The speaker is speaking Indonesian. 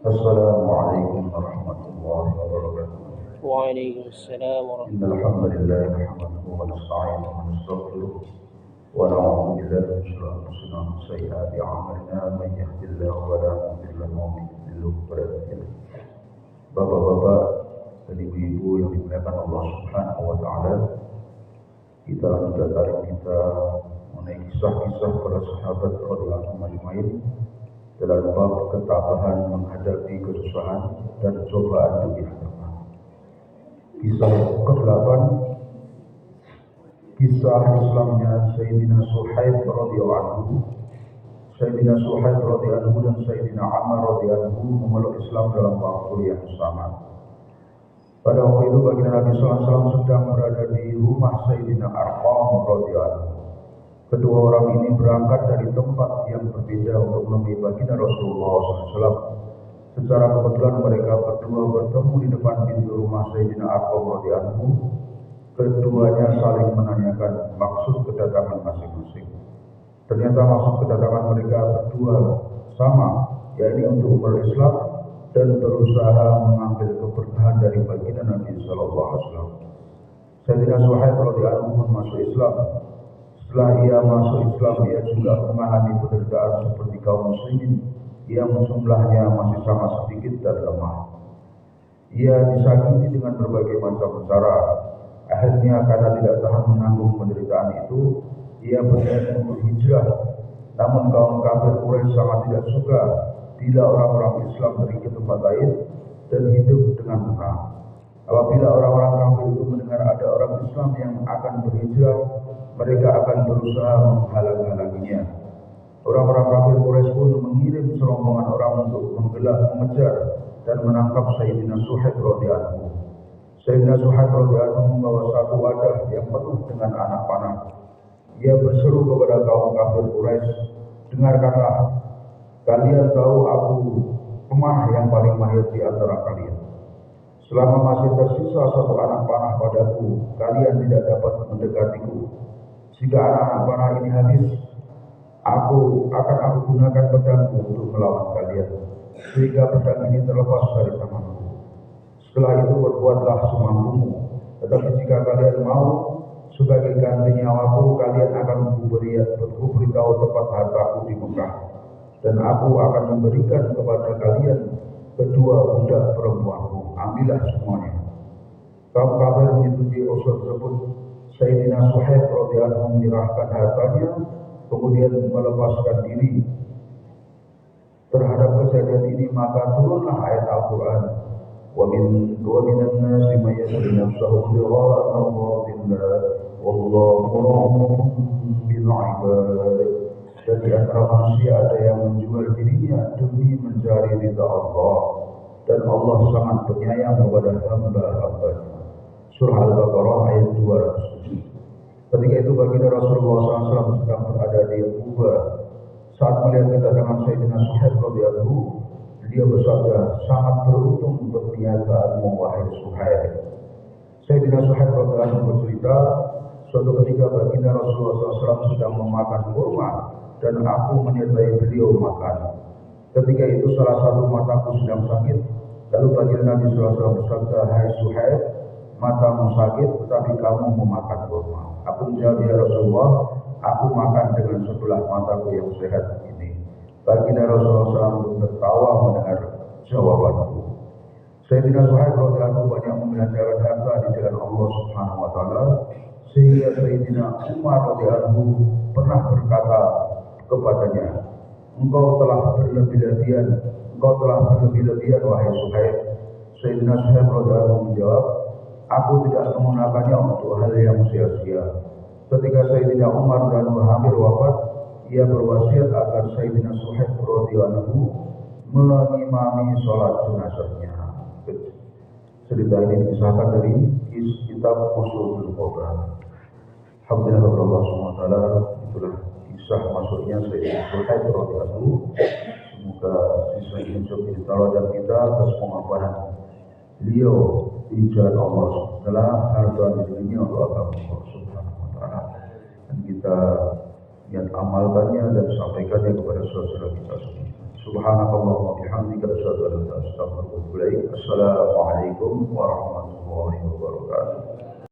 السلام عليكم ورحمة الله وبركاته. وعليكم السلام ورحمة إن الحمد لله نحمده ونستعينه ونستغفره ونعوذ بالله من شرور أنفسنا ومن سيئات أعمالنا من يهد الله فلا مضل له ومن يضلل فلا هادي له. Bapak-bapak dan ibu-ibu yang dimuliakan Allah Subhanahu wa taala, kita mengenai kisah-kisah para sahabat radhiyallahu anhum dalam bab ketabahan menghadapi kesusahan dan cobaan dunia. Kisah ke-8, kisah Islamnya Sayyidina Suhaib radhiyallahu anhu. Sayyidina Suhaib radhiyallahu anhu dan Sayyidina Ammar radhiyallahu anhu memeluk Islam dalam waktu yang sama. Pada waktu itu baginda Nabi SAW sedang berada di rumah Sayyidina Arqam radhiyallahu anhu. Kedua orang ini berangkat dari tempat yang berbeda untuk menemui baginda Rasulullah SAW. Secara kebetulan mereka berdua bertemu di depan pintu rumah Sayyidina Arqam radhiyallahu anhu. Keduanya saling menanyakan maksud kedatangan masing-masing. Ternyata maksud kedatangan mereka berdua sama, yaitu untuk berislam dan berusaha mengambil keberkahan dari baginda Nabi Sallallahu Alaihi Wasallam. Sayyidina Suhaib radhiyallahu anhu masuk Islam. Setelah ia masuk Islam, ia juga mengalami penderitaan seperti kaum muslimin yang jumlahnya masih sangat sedikit dan lemah. Ia disakiti dengan berbagai macam cara. Akhirnya karena tidak tahan menanggung penderitaan itu, ia berniat untuk hijrah. Namun kaum kafir Quraisy sangat tidak suka bila orang-orang Islam pergi ke tempat lain dan hidup dengan tenang. Apabila orang-orang kafir itu mendengar ada orang Islam yang akan berhijrah, mereka akan berusaha menghalang-halanginya. Orang-orang kafir Quraisy pun mengirim serombongan orang untuk mengejar dan menangkap Sayyidina Suhaib radhiyallahu anhu. Sayyidina Suhaib radhiyallahu anhu membawa satu wadah yang penuh dengan anak panah. Ia berseru kepada kaum kafir Quraisy, "Dengarkanlah, kalian tahu aku pemanah yang paling mahir di antara kalian. Selama masih tersisa satu anak panah padaku, kalian tidak dapat mendekatiku. Jika anak-anak panah ini habis, aku gunakan pedangku untuk melawan kalian, sehingga pedang ini terlepas dari tanganku. Setelah itu berbuatlah semampumu. Tetapi jika kalian mau, sebagai ganti nyawaku, kalian akan kuberitahu tempat hartaku di Mekah, dan aku akan memberikan kepada kalian kedua budak perempuanku. Ambillah semuanya." Kaum kafir menyetujui usul tersebut. Sayyidina Suhaib radhiyallahu anhu menyerahkan hartanya, kemudian melepaskan diri. Terhadap kejadian ini maka turunlah ayat Al-Quran, وَمِنَ النَّاسِ مَن يَشْرِي نَفْسَهُ ابْتِغَاءَ مَرْضَاتِ اللَّهِ وَاللَّهُ رَءُوفٌ بِالْعِبَادِ. Dan di antara manusia ada yang menjual dirinya demi mencari ridha Allah, dan Allah sangat penyayang kepada hamba-hambanya. Surah Al-Baqarah ayat 207. Ketika itu baginda Rasulullah SAW sedang berada di Quba. Saat melihat kedatangan Sayyidina Suhaib radhiyallahu anhu, dia bersabda, "Sangat beruntung perniagaanmu wahai Suhaib." Sayyidina Suhaib radhiyallahu anhu bercerita, suatu ketika baginda Rasulullah SAW sedang memakan kurma dan aku menyertai beliau makan. Ketika itu salah satu mataku sedang sakit. Lalu baginda Nabi SAW bersabda, "Hai Suhaib, matamu sakit tetapi kamu memakan kurma." Aku menjawab, "Ya Rasulullah, aku makan dengan sebelah mataku yang sehat ini." Baginda Rasulullah SAW tertawa mendengar jawabanku. Sayyidina Suhaib radhiyallahu anhu banyak membelanjakan harta di jalan Allah Subhanahu wa taala, sehingga Sayyidina Umar radhiyallahu anhu pernah berkata kepadanya, engkau telah berlebih-lebihan wahai Suhaib." Sayyidina Suhaib radhiyallahu anhu menjawab, "Aku tidak menggunakannya untuk hal yang sia-sia." Ketika Sayyidina Umar dan hampir wafat, ia berwasiat agar Sayyidina Suhaib radhiyallahu anhu mengimami sholat jenazahnya. Cerita ini disahkan dari kitab Ushulul Quran. Alhamdulillah Allah SWT, itulah kisah masuknya Sayyidina Suhaib radhiyallahu anhu. Semoga kisah ini menjadi teladan kita atas pengorbanan beliau di jalan Allah setelah harta dirinya untuk agama Allah Subhanahu wa taala. Dan kita amalkannya dan sampaikannya kepada saudara kita semua. Subhanakallahumma bihamdika asyhadu an la ilaha illa anta astaghfiruka wa atubu ilaik. Assalamualaikum warahmatullahi wabarakatuh.